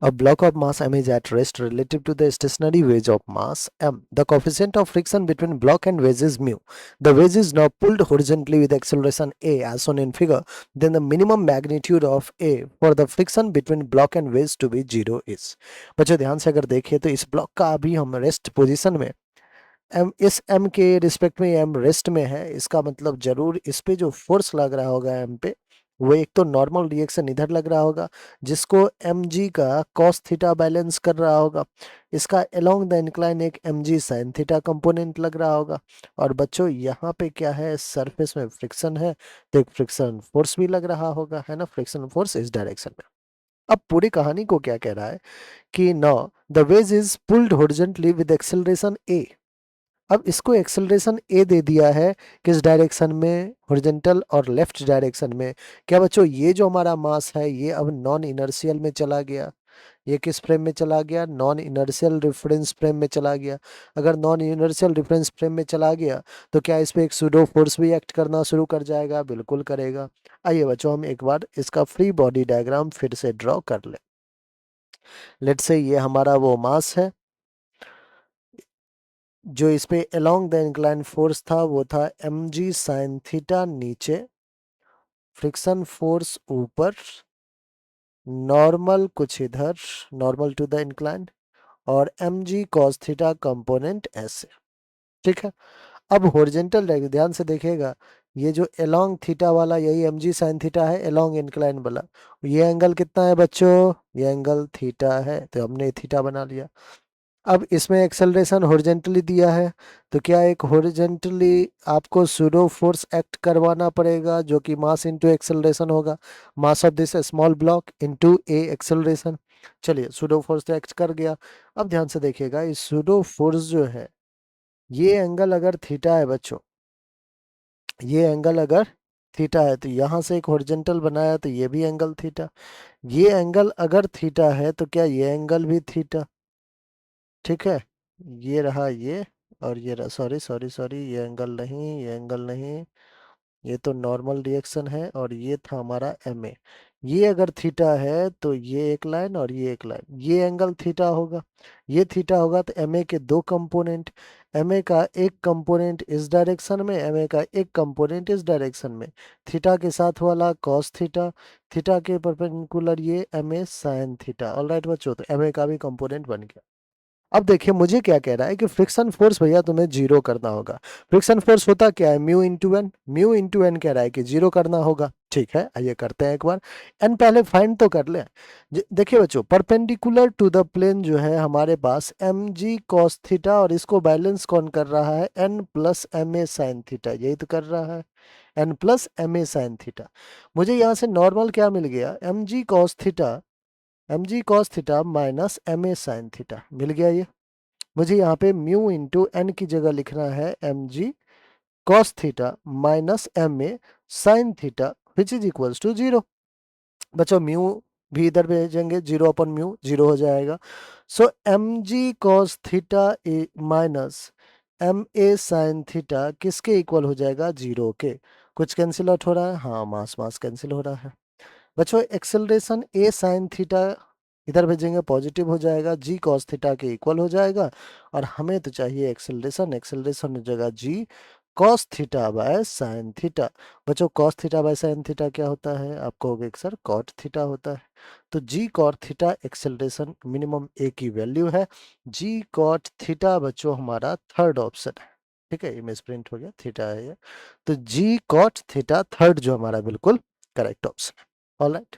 A block of mass m is at rest relative to the stationary wedge of mass m. The coefficient of friction between block and wedge is mu. The wedge is now pulled horizontally with acceleration a as shown in figure. Then the minimum magnitude of a for the friction between block and wedge to be 0 is. बच्चों ध्यान से अगर देखें तो इस block का अभी हम रेस्ट पोजीशन में एम इस एम के रिस्पेक्ट में एम रेस्ट में है, इसका मतलब जरूर इस पे जो फोर्स लग रहा होगा एम पे वो एक तो नॉर्मल रिएक्शन इधर लग रहा होगा जिसको एम जी का कॉस थीटा बैलेंस कर रहा होगा, इसका अलोंग द इंक्लाइन एक M G sine theta component लग रहा होगा। और बच्चों यहाँ पे क्या है, सरफेस में फ्रिक्शन है तो एक फ्रिक्शन फोर्स भी लग रहा होगा, है ना, फ्रिक्शन फोर्स इस डायरेक्शन में। अब पूरी कहानी को क्या कह रहा है कि no the wedge is pulled horizontally with acceleration A. अब इसको एक्सेलरेशन ए दे दिया है किस डायरेक्शन में, हॉरिजॉन्टल और लेफ्ट डायरेक्शन में। क्या बच्चों ये जो हमारा मास है ये अब नॉन इनर्शियल में चला गया, ये किस फ्रेम में चला गया, नॉन इनर्शियल रेफरेंस फ्रेम में चला गया। अगर नॉन इनर्शियल रेफरेंस फ्रेम में चला गया तो क्या इस पे एक सूडो फोर्स भी एक्ट करना शुरू कर जाएगा, बिल्कुल करेगा। आइए बच्चों हम एक बार इसका फ्री बॉडी डायग्राम फिर से ड्रॉ कर ले। लेट्स से ये हमारा वो मास है जो इस पे अलोंग द इंक्लाइन फोर्स था वो था एम जी साइन थीटा नीचे, फ्रिक्शन फोर्स ऊपर, नॉर्मल कुछ इधर, नॉर्मल टू द इंक्लाइन, और M G cos theta component ऐसे। ठीक है। अब हॉरिजॉन्टल ध्यान से देखिएगा, ये जो अलोंग थीटा वाला यही एम जी साइन थीटा है, अलोंग इंक्लाइन वाला। ये एंगल कितना है बच्चों, ये एंगल थीटा है तो हमने थीटा बना लिया। अब इसमें एक्सेलरेशन हॉरिजॉन्टली दिया है तो क्या एक हॉरिजॉन्टली आपको सूडो फोर्स एक्ट करवाना पड़ेगा जो कि मास इनटू एक्सेलरेशन होगा, mass of this small block into A acceleration. चलिए सूडो फोर्स तो एक्ट कर गया। अब ध्यान से देखिएगा इस सूडो फोर्स जो है ये एंगल अगर थीटा है बच्चों, ये एंगल अगर थीटा है तो यहां से एक हॉरिजॉन्टल बनाया तो ये भी एंगल थीटा, ये एंगल अगर थीटा है तो क्या ये एंगल भी थीटा। ठीक है, ये रहा ये, और ये रहा, सॉरी सॉरी सॉरी, ये एंगल नहीं, ये एंगल नहीं, ये तो नॉर्मल रिएक्शन है, और ये था हमारा एम ए। ये अगर थीटा है तो ये एक लाइन और ये एक लाइन, ये एंगल थीटा होगा, ये थीटा होगा तो एम ए के दो कंपोनेंट, एम ए का एक कंपोनेंट इस डायरेक्शन में, एम ए का एक कंपोनेंट इस डायरेक्शन में, थीटा के साथ वाला कॉस थीटा, थीटा के परपेंडिकुलर ये M A sine theta. Alright बच्चों, तो एम ए का भी कंपोनेंट बन गया। अब देखिए मुझे क्या कह रहा है कि फ्रिक्शन फोर्स भैया तुम्हें जीरो करना होगा। फ्रिक्शन फोर्स होता क्या है, mu into N, mu into N कह रहा है कि जीरो करना होगा। ठीक है, आइए करते हैं एक बार। एन पहले फाइंड तो कर ले। देखिए बच्चों परपेंडिकुलर टू द प्लेन जो है हमारे पास एम जी कॉस थीटा, और इसको बैलेंस कौन कर रहा है, N plus M A sine theta, यही तो कर रहा है, N plus M A sine theta. मुझे यहाँ से नॉर्मल क्या मिल गया, M G cos theta, M G cos theta minus M A sine theta मिल गया। ये मुझे यहाँ पे म्यू इंटू एन की जगह लिखना है M G cos theta minus M A sine theta which is equals to zero. बच्चों म्यू भी इधर भेजेंगे, जीरो अपन म्यू जीरो हो जाएगा। So M G cos theta minus M A sine theta किसके इक्वल हो जाएगा, जीरो के। कुछ कैंसिल आउट हो रहा है, हाँ मास मास कैंसिल हो रहा है। बच्चों एक्सेलरेशन ए साइन थीटा इधर भेजेंगे पॉजिटिव हो जाएगा, जी कॉस थीटा के इक्वल हो जाएगा, और हमें तो चाहिए एक्सेलरेशन, एक्सेलरेशन हो जाएगा G cos theta by sine theta. बच्चों cos theta by sine theta क्या होता है, आपको हो गया सर कॉट थीटा होता है। तो जी कॉट थीटा एक्सेलरेशन मिनिमम ए की वैल्यू है, जी कॉट थीटा बच्चों हमारा थर्ड ऑप्शन है। ठीक है, इमेज प्रिंट हो गया, थीटा है ये, तो जी कॉट थीटा थर्ड जो हमारा बिल्कुल करेक्ट ऑप्शन है। ऑलराइट।